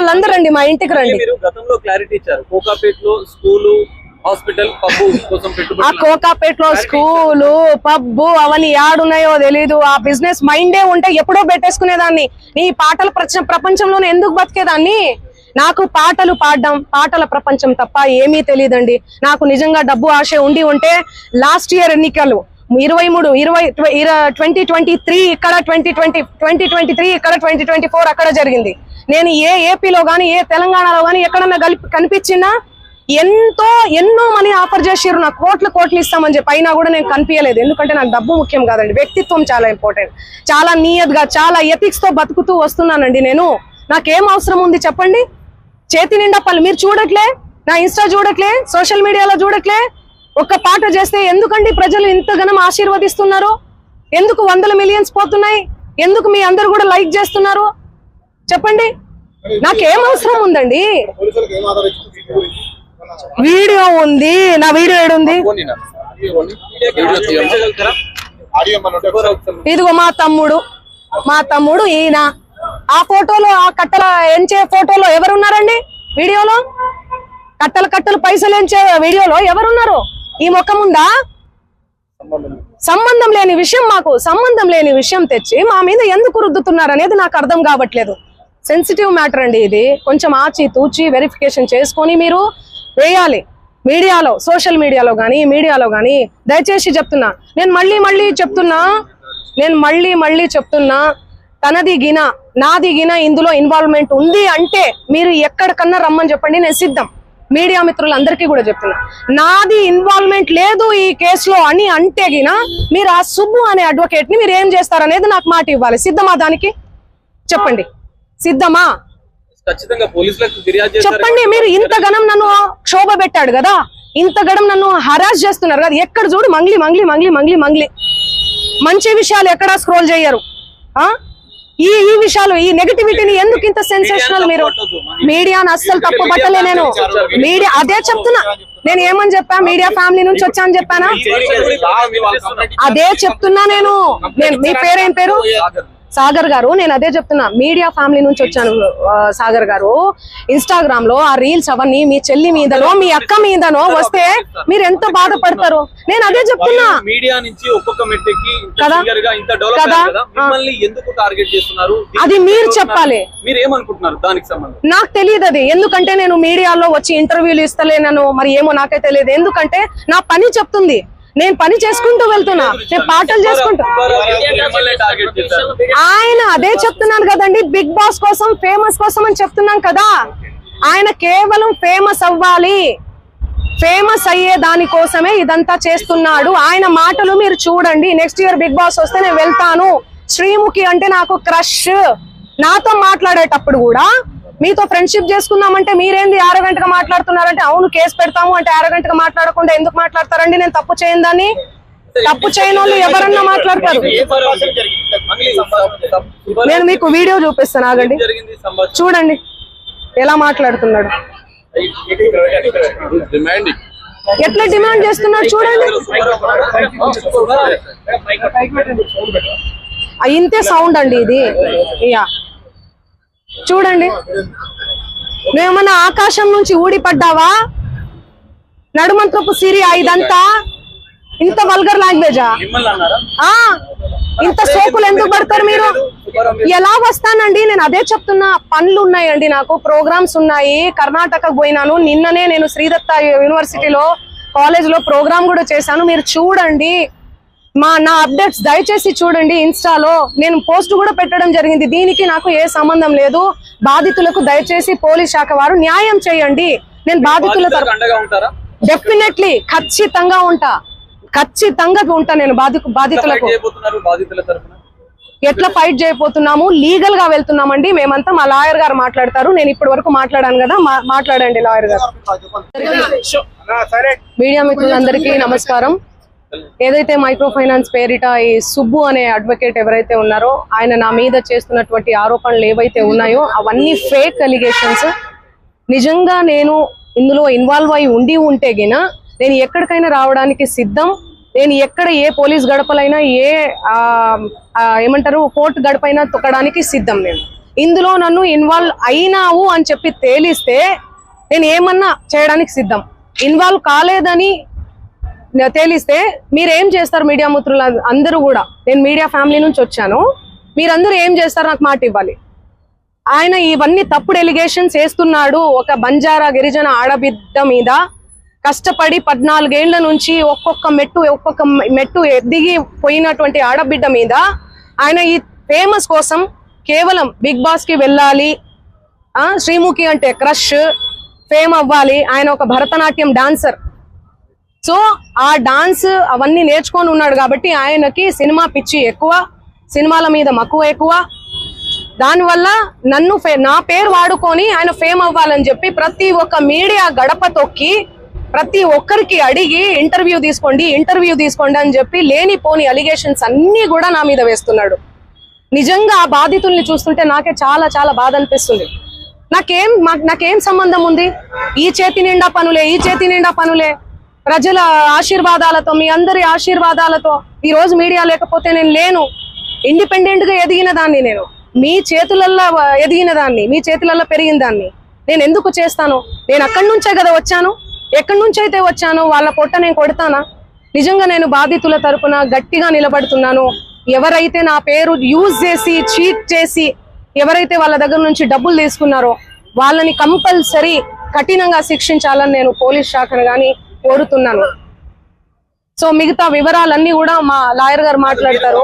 వాళ్ళందరూ రండి, మా ఇంటికి రండి. గతంలో క్లారిటీ ఇచ్చారు, కోకాపేటలో స్కూలు, హాస్పిటల్, పబ్బు కోసం పెట్టుబడి. ఆ కోకాపేటలో స్కూలు, పబ్బు అవన్నీ యాడున్నాయో తెలీదు. ఆ బిజినెస్ మైండే ఉంటే ఎప్పుడో పెట్టేసుకునేదాన్ని. నీ పాటల ప్రపంచంలోనే ఎందుకు బతికేదాన్ని? నాకు పాటలు పాడడం, పాటల ప్రపంచం తప్ప ఏమీ తెలియదండి. నాకు నిజంగా డబ్బు ఆశ ఉండి ఉంటే లాస్ట్ ఇయర్ ఎన్నికలు 2023 ఇక్కడ, 2023 ఇక్కడ, 2024 అక్కడ జరిగింది. నేను ఏ ఏపీలో గానీ ఏ తెలంగాణలో గానీ ఎక్కడన్నా కనిపించినా ఎన్నో మనీ ఆఫర్ చేసిర్రు, నాకు కోట్లు ఇస్తామని చెప్పి. అయినా కూడా నేను కనిపించలేదు. ఎందుకంటే నాకు డబ్బు ముఖ్యం కాదండి, వ్యక్తిత్వం చాలా ఇంపార్టెంట్. చాలా నియత్గా, చాలా ఎథిక్స్ తో బతుకుతూ వస్తున్నానండి నేను. నాకేం అవసరం ఉంది చెప్పండి? చేతి నిండా పళ్ళు. మీరు చూడట్లే, నా ఇన్స్టా చూడట్లే, సోషల్ మీడియాలో చూడట్లే. ఒక్క పాట చేస్తే ఎందుకండి ప్రజలు ఇంతగానం ఆశీర్వదిస్తున్నారు? ఎందుకు 100 మిలియన్స్ పోతున్నాయి? ఎందుకు మీ అందరు కూడా లైక్ చేస్తున్నారు చెప్పండి? నాకేం అవసరం ఉందండి? వీడియో ఉంది, నా వీడియో ఏడుంది? ఇదిగో మా తమ్ముడు ఈయన. ఆ ఫోటోలో, ఆ కట్టల ఎంచే ఫోటోలో ఎవరున్నారండి? వీడియోలో కట్టలు పైసలు ఎంచే వీడియోలో ఎవరున్నారు? ఈ ముఖం ఉందా? సంబంధం లేని విషయం, మాకు సంబంధం లేని విషయం తెచ్చి మా మీద ఎందుకు రుద్దుతున్నారు అనేది నాకు అర్థం కావట్లేదు. సెన్సిటివ్ మ్యాటర్ అండి ఇది. కొంచెం ఆచి తూచి వెరిఫికేషన్ చేసుకొని మీరు వేయాలి మీడియాలో, సోషల్ మీడియాలో కానీ మీడియాలో కానీ. దయచేసి చెప్తున్నా, నేను మళ్ళీ చెప్తున్నా, తనది గిన నాది గిన ఇందులో ఇన్వాల్వ్మెంట్ ఉంది అంటే మీరు ఎక్కడికన్నా రమ్మని చెప్పండి, నేను సిద్ధం. మీడియా మిత్రులందరికీ కూడా చెప్తున్నా, నాది ఇన్వాల్వ్మెంట్ లేదు ఈ కేసులో అని అంటే గిన మీరు ఆ సుబ్బు అనే అడ్వకేట్ ని మీరు ఏం చేస్తారనేది నాకు మాట ఇవ్వాలి. సిద్ధమా? దానికి చెప్పండి, సిద్ధమా? చెప్పండి. మీరు ఇంతగనం నన్ను క్షోభ పెట్టాడు కదా, ఇంతగనం నన్ను హరాస్ చేస్తున్నారు కదా, ఎక్కడ చూడు మంగ్లీ. మంచి విషయాలు ఎక్కడా స్క్రోల్ చేయరు. ఈ విషయాలు, ఈ నెగటివిటీని ఎందుకు ఇంత సెన్సేషనల్? మీరు మీడియాను అస్సలు తప్పు పట్టలే నేను. మీడియా అదే చెప్తున్నా. నేను ఏమని చెప్పా? మీడియా ఫ్యామిలీ నుంచి వచ్చా అని చెప్పానా? అదే చెప్తున్నా నేను. మీ పేరేం పేరు? సాగర్ గారు. నేను అదే చెప్తున్నా, మీడియా ఫ్యామిలీ నుంచి వచ్చాను సాగర్ గారు. ఇన్స్టాగ్రామ్ లో ఆ రీల్స్ అవన్నీ మీ చెల్లి మీదనో మీ అక్క మీదనో వస్తే మీరు ఎంత బాధపడతారు? నేను అదే చెప్తున్నా. మీడియా నుంచి ఒక్కొక్క మెట్టికి అది మీరు చెప్పాలి. మీరు ఏమనుకుంటున్నారు దానికి సంబంధం? నాకు తెలియదు అది. ఎందుకంటే నేను మీడియాలో వచ్చి ఇంటర్వ్యూలు ఇస్తలేనను, మరి ఏమో నాకే తెలియదు. ఎందుకంటే నా పని చెప్తుంది. నేను పని చేసుకుంటూ వెళ్తున్నా, నేను పాటలు చేసుకుంటా. ఆయన అదే చెప్తున్నాను కదండి, బిగ్ బాస్ కోసం, ఫేమస్ కోసం అని చెప్తున్నాం కదా. ఆయన కేవలం ఫేమస్ అవ్వాలి, ఫేమస్ అయ్యే దానికోసమే ఇదంతా చేస్తున్నాడు. ఆయన మాటలు మీరు చూడండి. నెక్స్ట్ ఇయర్ బిగ్ బాస్ వస్తే నేను వెళ్తాను. శ్రీముఖి అంటే నాకు క్రష్. నాతో మాట్లాడేటప్పుడు కూడా మీతో ఫ్రెండ్షిప్ చేసుకుందామంటే మీరేంది ఆరగంటగా మాట్లాడుతున్నారంటే, అవును కేసు పెడతాము అంటే ఆరగంటగా మాట్లాడకుండా ఎందుకు మాట్లాడతారండి? నేను తప్పు చేయను దాన్ని. తప్పు చేయని వాళ్ళు ఎవరన్నా మాట్లాడతారు. నేను మీకు వీడియో చూపిస్తాను, ఆగండి, చూడండి ఎలా మాట్లాడుతున్నాడు, ఎట్లా డిమాండ్ చేస్తున్నాడు చూడండి. ఇంతే సౌండ్ అండి ఇది. యా చూడండి, నువ్వేమన్నా ఆకాశం నుంచి ఊడిపడ్డావా? నడుమంత్రపు సిరియా ఇదంతా? ఇంత వల్గర్ లాంగ్వేజా? ఇంత సోకులు ఎందుకు పడతారు మీరు? ఎలా వస్తానండి? నేను అదే చెప్తున్నా, పనులు ఉన్నాయండి, నాకు ప్రోగ్రామ్స్ ఉన్నాయి. కర్ణాటకకు పోయినాను నిన్ననే. నేను శ్రీదత్త యూనివర్సిటీలో కాలేజ్ లో ప్రోగ్రామ్ కూడా చేశాను. మీరు చూడండి నా అప్డేట్స్ దయచేసి చూడండి. ఇన్స్టాలో నేను పోస్ట్ కూడా పెట్టడం జరిగింది. దీనికి నాకు ఏ సంబంధం లేదు. బాధితులకు దయచేసి పోలీస్ శాఖ వారు న్యాయం చేయండి. నేను బాధితుల డెఫినెట్లీ ఖచ్చితంగా ఉంటా నేను బాధితులకు. ఎట్లా ఫైట్ చేయబోతున్నాము? లీగల్ గా వెళ్తున్నామండి మేమంతా. మా లాయర్ గారు మాట్లాడతారు. నేను ఇప్పటి వరకు మాట్లాడాను కదా, మాట్లాడండి లాయర్ గారు. మీడియా మిత్రులందరికీ నమస్కారం. ఏదైతే మైక్రో ఫైనాన్స్ పేరిట ఈ సుబ్బు అనే అడ్వకేట్ ఎవరైతే ఉన్నారో ఆయన నా మీద చేస్తున్నటువంటి ఆరోపణలు ఏవైతే ఉన్నాయో అవన్నీ ఫేక్ అలిగేషన్స్. నిజంగా నేను ఇందులో ఇన్వాల్వ్ అయి ఉంటే గిన నేను ఎక్కడికైనా రావడానికి సిద్ధం. నేను ఎక్కడ ఏ పోలీస్ గడపలైనా, ఏ ఏమంటారు కోర్టు గడపైనా తొక్కడానికి సిద్ధం. నేను ఇందులో నన్ను ఇన్వాల్వ్ అయినావు అని చెప్పి తేలిస్తే నేను ఏమన్నా చేయడానికి సిద్ధం. ఇన్వాల్వ్ కాలేదని తేలిస్తే మీరేం చేస్తారు? మీడియా మిత్రులు అందరూ కూడా, నేను మీడియా ఫ్యామిలీ నుంచి వచ్చాను, మీరందరూ ఏం చేస్తారు? నాకు మాట ఇవ్వాలి. ఆయన ఇవన్నీ తప్పుడు ఎలిగేషన్స్ వేస్తున్నాడు. ఒక బంజారా గిరిజన ఆడబిడ్డ మీద కష్టపడి 14 ఏళ్ల నుంచి ఒక్కొక్క మెట్టు ఎదిగి పోయినటువంటి ఆడబిడ్డ మీద ఆయన ఈ ఫేమస్ కోసం కేవలం బిగ్ బాస్ కి వెళ్ళాలి, శ్రీముఖి అంటే క్రష్, ఫేమ్ అవ్వాలి. ఆయన ఒక భరతనాట్యం డాన్సర్. సో ఆ డాన్స్ అవన్నీ నేర్చుకొని ఉన్నాడు కాబట్టి ఆయనకి సినిమా పిచ్చి ఎక్కువ, సినిమాల మీద మక్కువ ఎక్కువ. దానివల్ల నా పేరు వాడుకొని ఆయన ఫేమ్ అవ్వాలని చెప్పి ప్రతి ఒక్క మీడియా గడప తొక్కి ప్రతి ఒక్కరికి అడిగి ఇంటర్వ్యూ తీసుకోండి అని చెప్పి లేనిపోని అలిగేషన్స్ అన్ని కూడా నా మీద వేస్తున్నాడు. నిజంగా ఆ బాధితుల్ని చూస్తుంటే నాకే చాలా చాలా బాధ అనిపిస్తుంది. నాకేం సంబంధం ఉంది? ఈ చేతి నిండా పనులే ప్రజల ఆశీర్వాదాలతో, మీ అందరి ఆశీర్వాదాలతో ఈ రోజు మీడియా లేకపోతే నేను లేను. ఇండిపెండెంట్ గా ఎదిగిన దాన్ని, నేను మీ చేతులల్లో ఎదిగిన దాన్ని, మీ చేతులలో పెరిగిన దాన్ని నేను ఎందుకు చేస్తాను? నేను అక్కడి నుంచే కదా వచ్చాను. ఎక్కడి నుంచి అయితే వచ్చానో వాళ్ళ పొట్ట నేను కొడతానా? నిజంగా నేను బాధితుల తరపున గట్టిగా నిలబడుతున్నాను. ఎవరైతే నా పేరు యూజ్ చేసి చీట్ చేసి ఎవరైతే వాళ్ళ దగ్గర నుంచి డబ్బులు తీసుకున్నారో వాళ్ళని కంపల్సరీ కఠినంగా శిక్షించాలని నేను పోలీస్ శాఖను గాని కోరుతున్నాను. సో మిగతా వివరాలన్నీ కూడా మా లాయర్ గారు మాట్లాడతారు.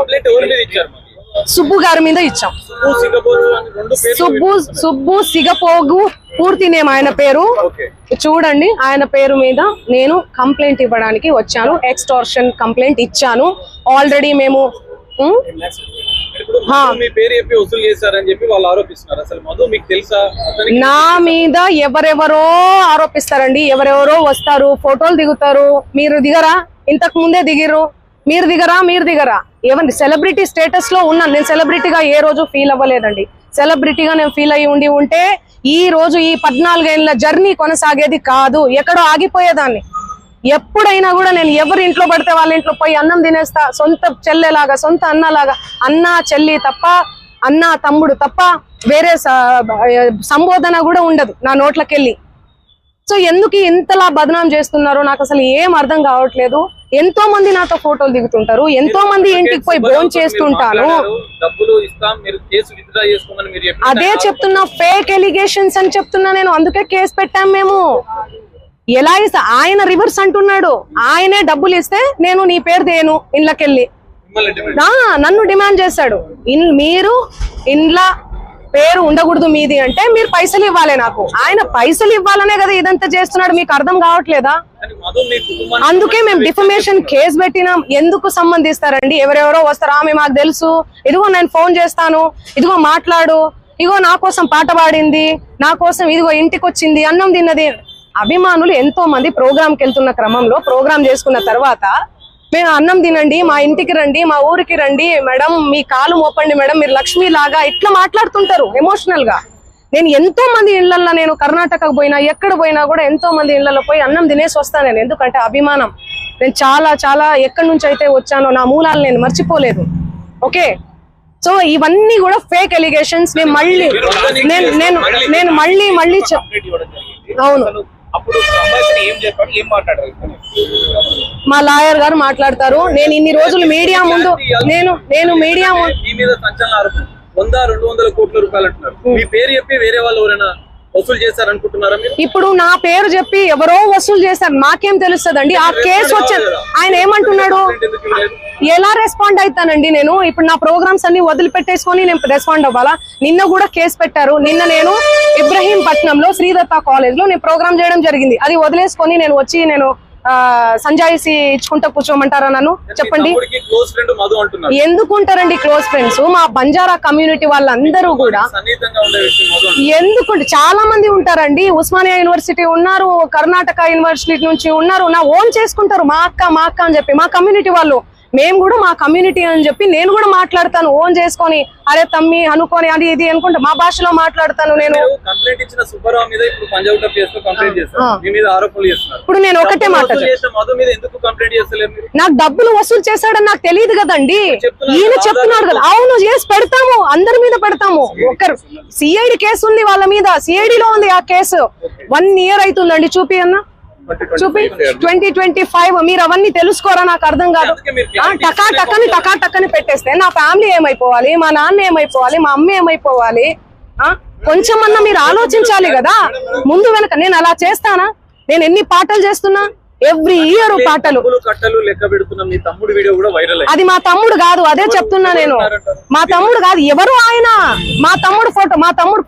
సుబ్బు గారి మీద ఇచ్చాం. సుబ్బు సిగపోగు పూర్తి నేమ్ ఆయన పేరు. చూడండి, ఆయన పేరు మీద నేను కంప్లైంట్ ఇవ్వడానికి వచ్చాను. ఎక్స్టార్షన్ కంప్లైంట్ ఇచ్చాను ఆల్రెడీ. మేము నా మీద ఎవరెవరో ఆరోపిస్తారండి. ఎవరెవరో వస్తారు, ఫోటోలు దిగుతారు. మీరు దిగరా? ఇంతకు ముందే దిగిరు. మీరు దిగరా? ఏమండి, సెలబ్రిటీ స్టేటస్ లో ఉన్నాను నేను. సెలబ్రిటీగా ఏ రోజు ఫీల్ అవ్వలేదండి. సెలబ్రిటీగా నేను ఫీల్ అయ్యి ఉంటే ఈ రోజు ఈ 14 ఏళ్ల జర్నీ కొనసాగేది కాదు, ఎక్కడో ఆగిపోయేదాన్ని. ఎప్పుడైనా కూడా నేను ఎవరి ఇంట్లో పడితే వాళ్ళ ఇంట్లో పోయి అన్నం తినేస్తా. సొంత చెల్లెలాగా, సొంత అన్నలాగా, అన్న చెల్లి తప్ప, అన్న తమ్ముడు తప్ప వేరే సంబోధన కూడా ఉండదు నా నోట్లకెళ్ళి. సో ఎందుకు ఇంతలా బదనాం చేస్తున్నారో నాకు అసలు ఏం అర్థం కావట్లేదు. ఎంతో మంది నాతో ఫోటోలు దిగుతుంటారు, ఎంతో మంది ఇంటికి పోయి భోజనం చేస్తుంటాను. అదే చెప్తున్నా, ఫేక్ ఎలిగేషన్స్ అని చెప్తున్నా నేను. అందుకే కేసు పెట్టాం మేము. ఎలా ఇస్తా? ఆయన రివర్స్ అంటున్నాడు. ఆయనే డబ్బులు ఇస్తే నేను నీ పేరు దేను ఇండ్లకెళ్ళి నన్ను డిమాండ్ చేశాడు. మీరు ఇండ్ల పేరు ఉండకూడదు మీది అంటే మీరు పైసలు ఇవ్వాలి నాకు. ఆయన పైసలు ఇవ్వాలనే కదా ఇదంతా చేస్తున్నాడు. మీకు అర్థం కావట్లేదా? అందుకే మేము డిఫమేషన్ కేసు పెట్టినాం. ఎందుకు సంబంధిస్తారండి? ఎవరెవరో వస్తారు, ఆమె మాకు తెలుసు, ఇదిగో నేను ఫోన్ చేస్తాను, ఇదిగో మాట్లాడు, ఇదిగో నా కోసం పాట పాడింది, నా కోసం ఇదిగో ఇంటికి వచ్చింది, అన్నం తిన్నది. అభిమానులు ఎంతో మంది ప్రోగ్రామ్కి వెళ్తున్న క్రమంలో ప్రోగ్రామ్ చేసుకున్న తర్వాత మేము అన్నం తినండి, మా ఇంటికి రండి, మా ఊరికి రండి మేడం, మీ కాలు మోపండి మేడం, మీరు లక్ష్మి లాగా ఇట్లా మాట్లాడుతుంటారు ఎమోషనల్ గా. నేను ఎంతో మంది ఇళ్లలో, నేను కర్ణాటకకు పోయినా ఎక్కడ పోయినా కూడా ఎంతో మంది ఇళ్లలో పోయి అన్నం తినేసి వస్తాను నేను. ఎందుకంటే అభిమానం. నేను చాలా చాలా ఎక్కడి నుంచి అయితే వచ్చానో నా మూలాలు నేను మర్చిపోలేదు. ఓకే, సో ఇవన్నీ కూడా ఫేక్ ఎలిగేషన్స్. నేను మళ్ళీ అవును, మా లాయర్ గారు మాట్లాడతారు. నేను ఇన్ని రోజులు మీడియా ముందు నేను మీడియా 100-200 కోట్ల రూపాయలు అంటున్నారు. మీ పేరు చెప్పి వేరే వాళ్ళు ఎవరైనా వసూలు చేశారు అనుకుంటున్నారా మీరు? ఇప్పుడు నా పేరు చెప్పి ఎవరో వసూలు చేశారు, నాకేం తెలుస్తుందండి? ఆ కేసు వచ్చాను. ఆయన ఏమంటున్నాడు? ఎలా రెస్పాండ్ అవుతానండి నేను? ఇప్పుడు నా ప్రోగ్రామ్స్ అన్ని వదిలిపెట్టేసుకొని నేను రెస్పాండ్ అవ్వాలా? నిన్న కూడా కేసు పెట్టారు. నిన్న నేను ఇబ్రహీంపట్నంలో శ్రీదత్త కాలేజ్ లో నేను ప్రోగ్రామ్ చేయడం జరిగింది. అది వదిలేసుకొని నేను వచ్చి నేను సంజాయిసి ఇచ్చుకుంటా కూర్చోమంటారా నన్ను? చెప్పండి. ఎందుకుంటారండి క్లోజ్ ఫ్రెండ్స్? మా బంజారా కమ్యూనిటీ వాళ్ళందరూ కూడా ఎందుకుంటే చాలా మంది ఉంటారండి. ఉస్మానియా యూనివర్సిటీ ఉన్నారు, కర్ణాటక యూనివర్సిటీ నుంచి ఉన్నారు. నా ఓన్ చేసుకుంటారు, మా అక్క అని చెప్పి. మా కమ్యూనిటీ వాళ్ళు మేము కూడా మా కమ్యూనిటీ అని చెప్పి నేను కూడా మాట్లాడతాను, ఓన్ చేసుకొని అరే తమ్మి అనుకొని అది ఇది అనుకుంటే మా భాషలో మాట్లాడతాను నేను. కంప్లైంట్ ఇచ్చిన సుబ్బారావు మీద ఇప్పుడు పంజాబ్ కేసు లో కంప్లైంట్ చేస్తారు, మీ మీద ఆరోపణలు చేస్తున్నారు. ఇప్పుడు నేను ఒకటే మాట, మధు మీద ఎందుకు కంప్లైంట్ చేస్తలేరు మీరు? నాకు డబ్బులు వసూలు చేశాడని నాకు తెలియదు కదండి, ఈయన చెప్తున్నాడు కదా. అవును చేసి పెడతాము, అందరి మీద పెడతాము. ఒకరు సిఐడి కేసు ఉంది వాళ్ళ మీద, సిఐడి లో ఉంది ఆ కేసు. 1 year అవుతుందండి. చూపి అన్న చూపి 2025. మీరు అవన్నీ తెలుసుకోరా, నాకు అర్థం కాదు. టకా టక్కని పెట్టేస్తే నా ఫ్యామిలీ ఏమైపోవాలి, మా నాన్న ఏమైపోవాలి, మా అమ్మ ఏమైపోవాలి? కొంచెం అన్నా మీరు ఆలోచించాలి కదా ముందు వెనక. నేను అలా చేస్తానా? నేను ఎన్ని పాటలు చేస్తున్నా, ఎవ్రీ ఇయర్ పాటలు. కట్టలు లెక్క పెడుతున్నాం, మీ తమ్ముడు వీడియో కూడా వైరల్. అది మా తమ్ముడు కాదు, అదే చెప్తున్నా నేను. మా తమ్ముడు కాదు, ఎవరు ఆయన? మా తమ్ముడు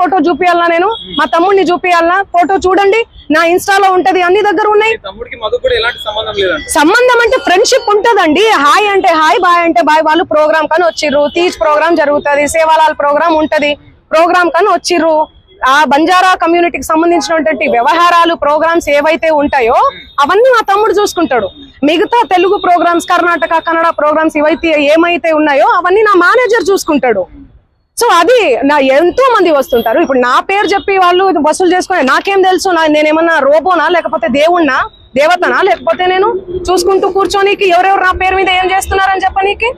ఫోటో చూపియాలనా నేను? మా తమ్ముడిని చూపియాలనా? ఫోటో చూడండి, నా ఇన్స్టాలో ఉంటది, అన్ని దగ్గర ఉన్నాయి. తమ్ముడికి మధు కూడా ఎలాంటి సంబంధం లేదండి. సంబంధం అంటే ఫ్రెండ్షిప్ ఉంటదండి. హాయ్ అంటే హాయ్, బాయ్ అంటే బాయ్. వాళ్ళు ప్రోగ్రామ్ కానీ వచ్చిర్రు, తీజ్ ప్రోగ్రామ్ జరుగుతుంది, సేవాలాల్ ప్రోగ్రామ్ ఉంటది, ప్రోగ్రామ్ కానీ వచ్చిర్రు. ఆ బంజారా కమ్యూనిటీకి సంబంధించినటువంటి వ్యవహారాలు, ప్రోగ్రామ్స్ ఏవైతే ఉంటాయో అవన్నీ మా తమ్ముడు చూసుకుంటాడు. మిగతా తెలుగు ప్రోగ్రామ్స్, కర్ణాటక కన్నడ ప్రోగ్రామ్స్ ఏమైతే ఉన్నాయో అవన్నీ నా మేనేజర్ చూసుకుంటాడు. సో అది నా ఎంతో మంది వస్తుంటారు. ఇప్పుడు నా పేరు చెప్పి వాళ్ళు వసూలు చేసుకునే నాకేం తెలుసు? నేనేమన్నా రోబోనా, లేకపోతే దేవుణ్ణా, దేవతనా? లేకపోతే నేను చూసుకుంటూ కూర్చోనీకి ఎవరెవరు నా పేరు మీద ఏం చేస్తున్నారని చెప్పనీకి?